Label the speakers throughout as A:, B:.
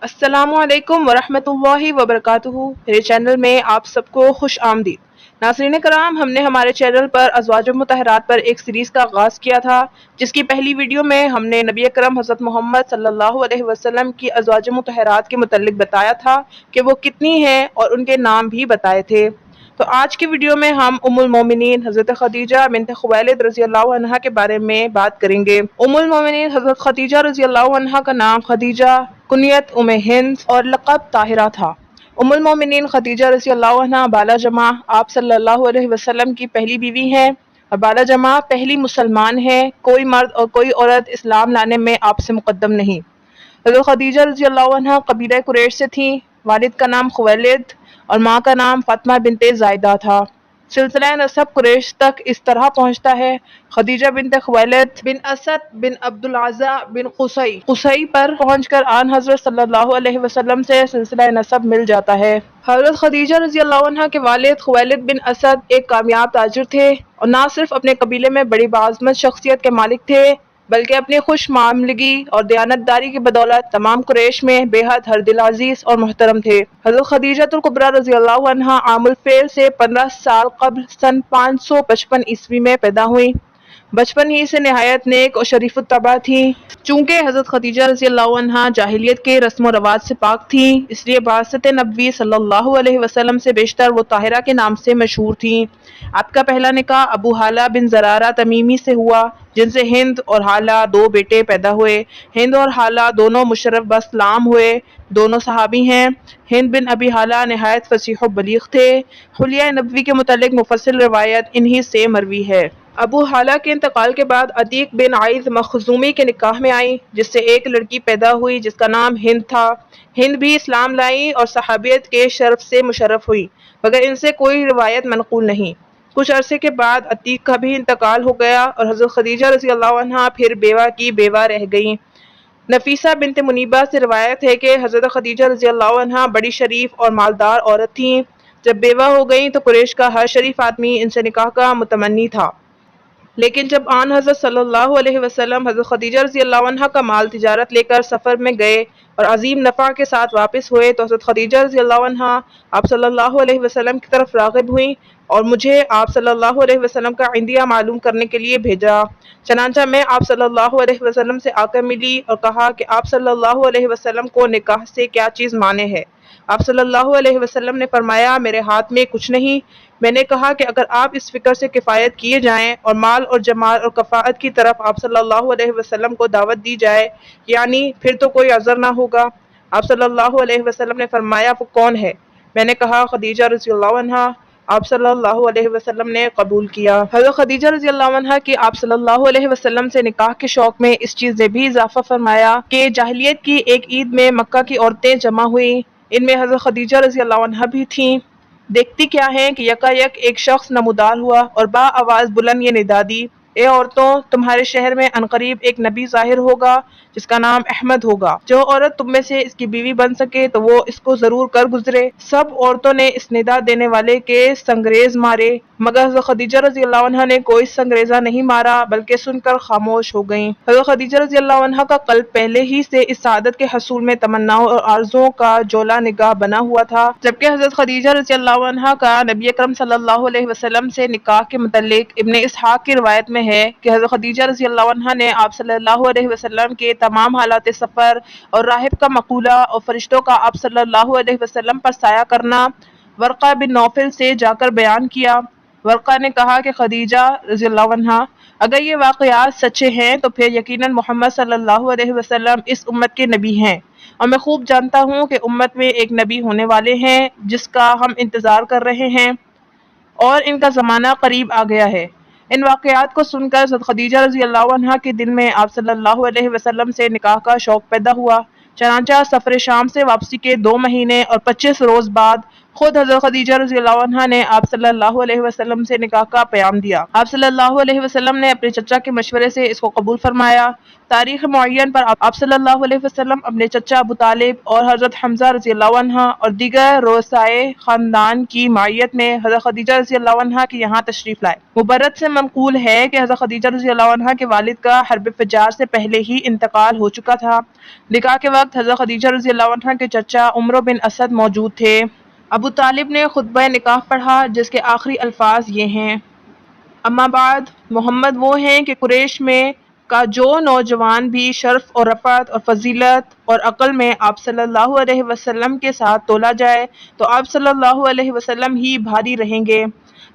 A: السلام علیکم ورحمۃ اللہ وبرکاتہ۔ میرے چینل میں آپ سب کو خوش آمدید۔ ناظرین کرام، ہم نے ہمارے چینل پر ازواج مطہرات پر ایک سیریز کا آغاز کیا تھا، جس کی پہلی ویڈیو میں ہم نے نبی اکرم حضرت محمد صلی اللہ علیہ وسلم کی ازواج مطہرات کے متعلق بتایا تھا کہ وہ کتنی ہیں اور ان کے نام بھی بتائے تھے۔ تو آج کی ویڈیو میں ہم ام المومنین حضرت خدیجہ بنت خویلد رضی اللہ عنہا کے بارے میں بات کریں گے۔ ام المومنین حضرت خدیجہ رضی اللہ عنہا کا نام خدیجہ، کنیت ام ہند اور لقب طاہرہ تھا۔ ام المومنین خدیجہ رضی اللہ عنہا بالا جمع آپ صلی اللہ علیہ وسلم کی پہلی بیوی ہیں اور بالا جمع پہلی مسلمان ہے۔ کوئی مرد اور کوئی عورت اسلام لانے میں آپ سے مقدم نہیں۔ حضرت خدیجہ رضی اللہ عنہا قبیلہ قریش سے تھیں۔ والد کا نام خویلد اور ماں کا نام فاطمہ بنت زائدہ تھا۔ سلسلہ نسب قریش تک اس طرح پہنچتا ہے: خدیجہ بنت خویلد بن اسد بن عبد العزیٰ بن قصی پر پہنچ کر آن حضرت صلی اللہ علیہ وسلم سے سلسلہ نسب مل جاتا ہے۔ حضرت خدیجہ رضی اللہ عنہا کے والد خویلد بن اسد ایک کامیاب تاجر تھے اور نہ صرف اپنے قبیلے میں بڑی باعظمت شخصیت کے مالک تھے، بلکہ اپنی خوش معاملگی اور دیانتداری کی بدولت تمام قریش میں بے حد ہر دل عزیز اور محترم تھے۔ حضرت خدیجہ الکبریٰ رضی اللہ عنہا عام الفیل سے 15 سال قبل سن 555 عیسوی میں پیدا ہوئی۔ بچپن ہی سے نہایت نیک اور شریف الطبع تھیں۔ چونکہ حضرت خدیجہ رضی اللہ عنہا جاہلیت کے رسم و رواج سے پاک تھیں، اس لیے بعثت نبوی صلی اللہ علیہ وسلم سے بیشتر وہ طاہرہ کے نام سے مشہور تھیں۔ آپ کا پہلا نکاح ابو حالہ بن زرارہ تمیمی سے ہوا، جن سے ہند اور حالہ دو بیٹے پیدا ہوئے۔ ہند اور حالہ دونوں مشرف باسلام ہوئے، دونوں صحابی ہیں۔ ہند بن ابی حالہ نہایت فصیح و بلیغ تھے۔ حلیہ نبوی کے متعلق مفصل روایت انہی سے مروی ہے۔ ابو حالہ کے انتقال کے بعد عتیق بن عائذ مخزومی کے نکاح میں آئیں، جس سے ایک لڑکی پیدا ہوئی جس کا نام ہند تھا۔ ہند بھی اسلام لائی اور صحابیت کے شرف سے مشرف ہوئی، مگر ان سے کوئی روایت منقول نہیں۔ کچھ عرصے کے بعد عتیق کا بھی انتقال ہو گیا اور حضرت خدیجہ رضی اللہ عنہا پھر بیوہ کی بیوہ رہ گئیں۔ نفیسہ بنت منیبہ سے روایت ہے کہ حضرت خدیجہ رضی اللہ عنہا بڑی شریف اور مالدار عورت تھیں۔ جب بیوہ ہو گئیں تو قریش کا ہر شریف آدمی ان سے نکاح کا متمنی تھا، لیکن جب آن حضرت صلی اللہ علیہ وسلم حضرت خدیجہ رضی اللہ عنہا کا مال تجارت لے کر سفر میں گئے اور عظیم نفع کے ساتھ واپس ہوئے تو حضرت خدیجہ رضی اللہ عنہا آپ صلی اللہ علیہ وسلم کی طرف راغب ہوئیں اور مجھے آپ صلی اللہ علیہ وسلم کا عندیہ معلوم کرنے کے لیے بھیجا۔ چنانچہ میں آپ صلی اللہ علیہ وسلم سے آ کر ملی اور کہا کہ آپ صلی اللہ علیہ وسلم کو نکاح سے کیا چیز مانے ہے۔ آپ صلی اللہ علیہ وسلم نے فرمایا، میرے ہاتھ میں کچھ نہیں۔ میں نے کہا کہ اگر آپ اس فکر سے کفایت کیے جائیں اور مال اور جمال اور کفاءت کی طرف آپ صلی اللہ علیہ وسلم کو دعوت دی جائے، یعنی پھر تو کوئی عذر نہ ہوگا۔ آپ صلی اللہ علیہ وسلم نے فرمایا، وہ کون ہے؟ میں نے کہا، خدیجہ رضی اللہ عنہا۔ آپ صلی اللہ علیہ وسلم نے قبول کیا۔ حضرت خدیجہ رضی اللہ عنہا کی آپ صلی اللہ علیہ وسلم سے نکاح کے شوق میں اس چیز نے بھی اضافہ فرمایا کہ جاہلیت کی ایک عید میں مکہ کی عورتیں جمع ہوئیں، ان میں حضرت خدیجہ رضی اللہ عنہا بھی تھیں۔ دیکھتی کیا ہیں کہ یکایک ایک شخص نمودار ہوا اور با آواز بلند یہ ندا دی، اے عورتوں، تمہارے شہر میں عنقریب ایک نبی ظاہر ہوگا جس کا نام احمد ہوگا۔ جو عورت تم میں سے اس کی بیوی بن سکے تو وہ اس کو ضرور کر گزرے۔ سب عورتوں نے اس ندا دینے والے کے سنگریز مارے، مگر حضرت خدیجہ رضی اللہ عنہا نے کوئی سنگریزہ نہیں مارا بلکہ سن کر خاموش ہو گئیں۔ حضرت خدیجہ رضی اللہ عنہا کا قلب پہلے ہی سے اس سعادت کے حصول میں تمناؤں اور آرزوؤں کا جولا نگاہ بنا ہوا تھا، جبکہ حضرت خدیجہ رضی اللہ عنہا کا نبی اکرم صلی اللہ علیہ وسلم سے نکاح کے متعلق ابن اسحاق کی روایت میں ہے کہ حضرت خدیجہ رضی اللہ عنہا نے آپ صلی اللہ علیہ وسلم کے تمام حالات سفر اور راہب کا مقولہ اور فرشتوں کا آپ صلی اللہ علیہ وسلم پر سایہ کرنا ورقہ بن نوفل سے جا کر بیان کیا۔ ورقہ نے کہا کہ خدیجہ رضی اللہ عنہا، اگر یہ واقعات سچے ہیں تو پھر یقیناً محمد صلی اللہ علیہ وسلم اس امت کے نبی ہیں، اور میں خوب جانتا ہوں کہ امت میں ایک نبی ہونے والے ہیں جس کا ہم انتظار کر رہے ہیں اور ان کا زمانہ قریب آ گیا ہے۔ ان واقعات کو سن کر حضرت خدیجہ رضی اللہ عنہا کے دل میں آپ صلی اللہ علیہ وسلم سے نکاح کا شوق پیدا ہوا۔ چنانچہ سفر شام سے واپسی کے 2 مہینے اور 25 روز بعد خود حضرت خدیجہ رضی اللہ عنہا نے آپ صلی اللہ علیہ وسلم سے نکاح کا پیام دیا۔ آپ صلی اللہ علیہ وسلم نے اپنے چچا کے مشورے سے اس کو قبول فرمایا۔ تاریخ معین پر آپ صلی اللہ علیہ وسلم اپنے چچا ابو طالب اور حضرت حمزہ رضی اللہ عنہ اور دیگر رؤسائے خاندان کی معیت میں حضرت خدیجہ رضی اللہ عنہا کے یہاں تشریف لائے۔ مبرد سے منقول ہے کہ حضرت خدیجہ رضی اللہ عنہا کے والد کا حرب فجار سے پہلے ہی انتقال ہو چکا تھا۔ نکاح کے وقت حضرت خدیجہ رضی اللہ عنہا کے چچا عمرو بن اسد موجود تھے۔ ابو طالب نے خطبہ نکاح پڑھا جس کے آخری الفاظ یہ ہیں: اما بعد، محمد وہ ہیں کہ قریش میں کا جو نوجوان بھی شرف اور رفعت اور فضیلت اور عقل میں آپ صلی اللہ علیہ وسلم کے ساتھ تولا جائے تو آپ صلی اللہ علیہ وسلم ہی بھاری رہیں گے۔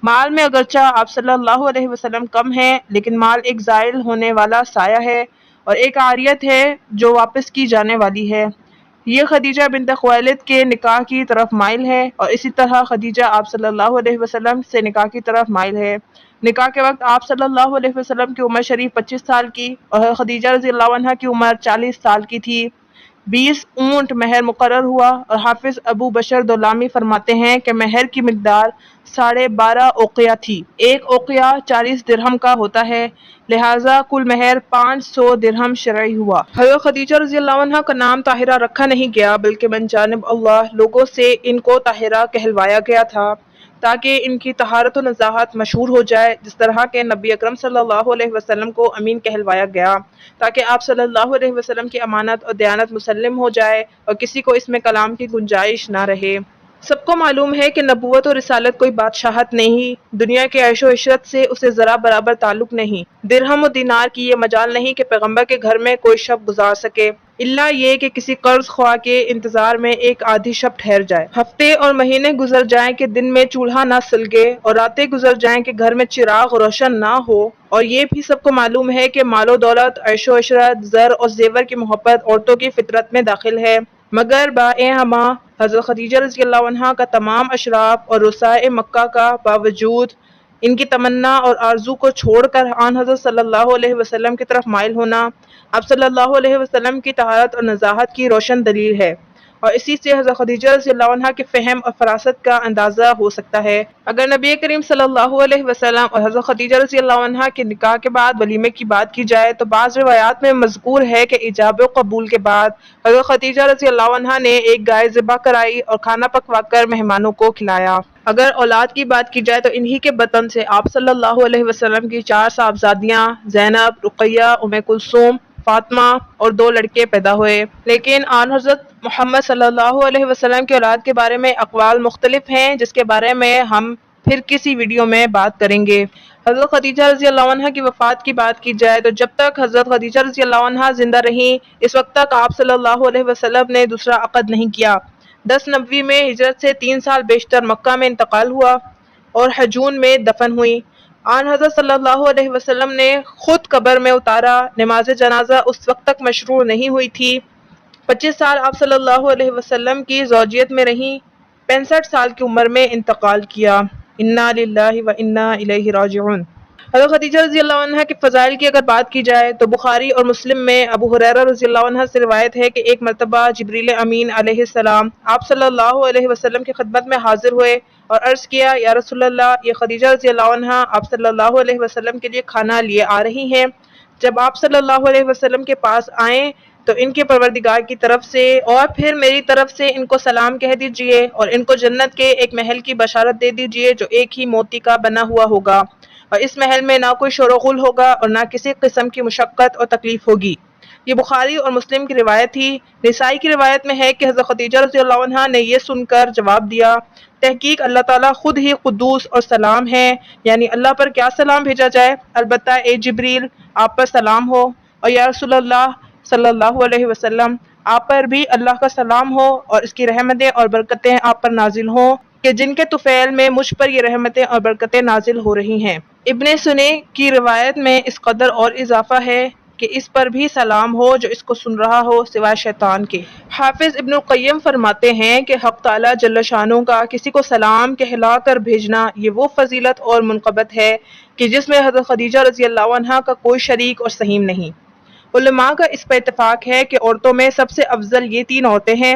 A: مال میں اگرچہ آپ صلی اللہ علیہ وسلم کم ہیں، لیکن مال ایک زائل ہونے والا سایہ ہے اور ایک عاریت ہے جو واپس کی جانے والی ہے۔ یہ خدیجہ بنت خویلد کے نکاح کی طرف مائل ہے اور اسی طرح خدیجہ آپ صلی اللہ علیہ وسلم سے نکاح کی طرف مائل ہے۔ نکاح کے وقت آپ صلی اللہ علیہ وسلم کی عمر شریف 25 سال کی اور خدیجہ رضی اللہ عنہا کی عمر 40 سال کی تھی۔ 20 اونٹ مہر مقرر ہوا اور حافظ ابو بشر دولامی فرماتے ہیں کہ مہر کی مقدار 12.5 اوقیہ تھی۔ ایک اوقیہ 40 درہم کا ہوتا ہے، لہٰذا کل مہر 500 درہم شرعی ہوا۔ حضرت خدیجہ رضی اللہ عنہا کا نام طاہرہ رکھا نہیں گیا بلکہ من جانب اللہ لوگوں سے ان کو طاہرہ کہلوایا گیا تھا تاکہ ان کی طہارت و نزاہت مشہور ہو جائے، جس طرح کہ نبی اکرم صلی اللہ علیہ وسلم کو امین کہلوایا گیا تاکہ آپ صلی اللہ علیہ وسلم کی امانت اور دیانت مسلم ہو جائے اور کسی کو اس میں کلام کی گنجائش نہ رہے۔ سب کو معلوم ہے کہ نبوت اور رسالت کوئی بادشاہت نہیں، دنیا کے عیش و عشرت سے اسے ذرا برابر تعلق نہیں، درہم و دینار کی یہ مجال نہیں کہ پیغمبر کے گھر میں کوئی شب گزار سکے، الا یہ کہ کسی قرض خواہ کے انتظار میں ایک آدھی شب ٹھہر جائے۔ ہفتے اور مہینے گزر جائیں کہ دن میں چولہا نہ سلگے اور راتیں گزر جائیں کہ گھر میں چراغ روشن نہ ہو، اور یہ بھی سب کو معلوم ہے کہ مال و دولت، عیش و عشرت، زر اور زیور کی محبت عورتوں کی فطرت میں داخل ہے، مگر باہما حضرت خدیجہ رضی اللہ عنہا کا تمام اشراف اور رؤسائے مکہ کا باوجود ان کی تمنا اور آرزو کو چھوڑ کر آن حضرت صلی اللہ علیہ وسلم کی طرف مائل ہونا آپ صلی اللہ علیہ وسلم کی طہارت اور نزاہت کی روشن دلیل ہے، اور اسی سے حضرت خدیجہ رضی اللہ عنہا کے فہم اور فراست کا اندازہ ہو سکتا ہے۔ اگر نبی کریم صلی اللہ علیہ وسلم اور حضرت خدیجہ رضی اللہ عنہا کے نکاح کے بعد ولیمے کی بات کی جائے تو بعض روایات میں مذکور ہے کہ ایجاب و قبول کے بعد حضرت خدیجہ رضی اللہ عنہا نے ایک گائے ذبح کرائی اور کھانا پکوا کر مہمانوں کو کھلایا۔ اگر اولاد کی بات کی جائے تو انہی کے بطن سے آپ صلی اللہ علیہ وسلم کی 4 صاحبزادیاں زینب، رقیہ، ام کلثوم، فاطمہ اور 2 لڑکے پیدا ہوئے، لیکن آن حضرت محمد صلی اللہ علیہ وسلم کی اولاد کے بارے میں اقوال مختلف ہیں جس کے بارے میں ہم پھر کسی ویڈیو میں بات کریں گے۔ حضرت خدیجہ رضی اللہ عنہا کی وفات کی بات کی جائے تو جب تک حضرت خدیجہ رضی اللہ عنہا زندہ رہیں اس وقت تک آپ صلی اللہ علیہ وسلم نے دوسرا عقد نہیں کیا۔ 10 نبوی میں ہجرت سے 3 سال بیشتر مکہ میں انتقال ہوا اور حجون میں دفن ہوئی۔ آن حضرت صلی اللہ علیہ وسلم نے خود قبر میں اتارا، نماز جنازہ اس وقت تک مشروع نہیں ہوئی تھی۔ 25 سال آپ صلی اللہ علیہ وسلم کی زوجیت میں رہیں، 65 سال کی عمر میں انتقال کیا۔ انا للہ و انا الیہ راجعون۔ حضرت خدیجہ رضی اللہ عنہ کے فضائل کی اگر بات کی جائے تو بخاری اور مسلم میں ابو ہریرہ رضی اللہ عنہ سے روایت ہے کہ ایک مرتبہ جبریل امین علیہ السلام آپ صلی اللہ علیہ وسلم کی خدمت میں حاضر ہوئے اور عرض کیا، یا رسول اللہ، یہ خدیجہ رضی اللہ عنہ آپ صلی اللہ علیہ وسلم کے لیے کھانا لیے آ رہی ہیں۔ جب آپ صلی اللہ علیہ وسلم کے پاس آئیں تو ان کے پروردگار کی طرف سے اور پھر میری طرف سے ان کو سلام کہہ دیجئے اور ان کو جنت کے ایک محل کی بشارت دے دیجئے جو ایک ہی موتی کا بنا ہوا ہوگا، اور اس محل میں نہ کوئی شور و غل ہوگا اور نہ کسی قسم کی مشقت اور تکلیف ہوگی۔ یہ بخاری اور مسلم کی روایت تھی۔ نسائی کی روایت میں ہے کہ حضرت خدیجہ رضی اللہ عنہا نے یہ سن کر جواب دیا، تحقیق اللہ تعالیٰ خود ہی قدوس اور سلام ہے، یعنی اللہ پر کیا سلام بھیجا جائے، البتہ اے جبریل آپ پر سلام ہو، اور یا رسول اللہ صلی اللہ علیہ وسلم آپ پر بھی اللہ کا سلام ہو اور اس کی رحمتیں اور برکتیں آپ پر نازل ہوں کہ جن کے طفیل میں مجھ پر یہ رحمتیں اور برکتیں نازل ہو رہی ہیں۔ ابن سنی کی روایت میں اس قدر اور اضافہ ہے کہ اس پر بھی سلام ہو جو اس کو سن رہا ہو سوائے شیطان کے۔ حافظ ابن القیم فرماتے ہیں کہ حق تعالیٰ جل شانہ کا کسی کو سلام کہلا کر بھیجنا یہ وہ فضیلت اور منقبت ہے کہ جس میں حضرت خدیجہ رضی اللہ عنہا کا کوئی شریک اور سہیم نہیں۔ علماء کا اس پر اتفاق ہے کہ عورتوں میں سب سے افضل یہ 3 عورتیں ہیں،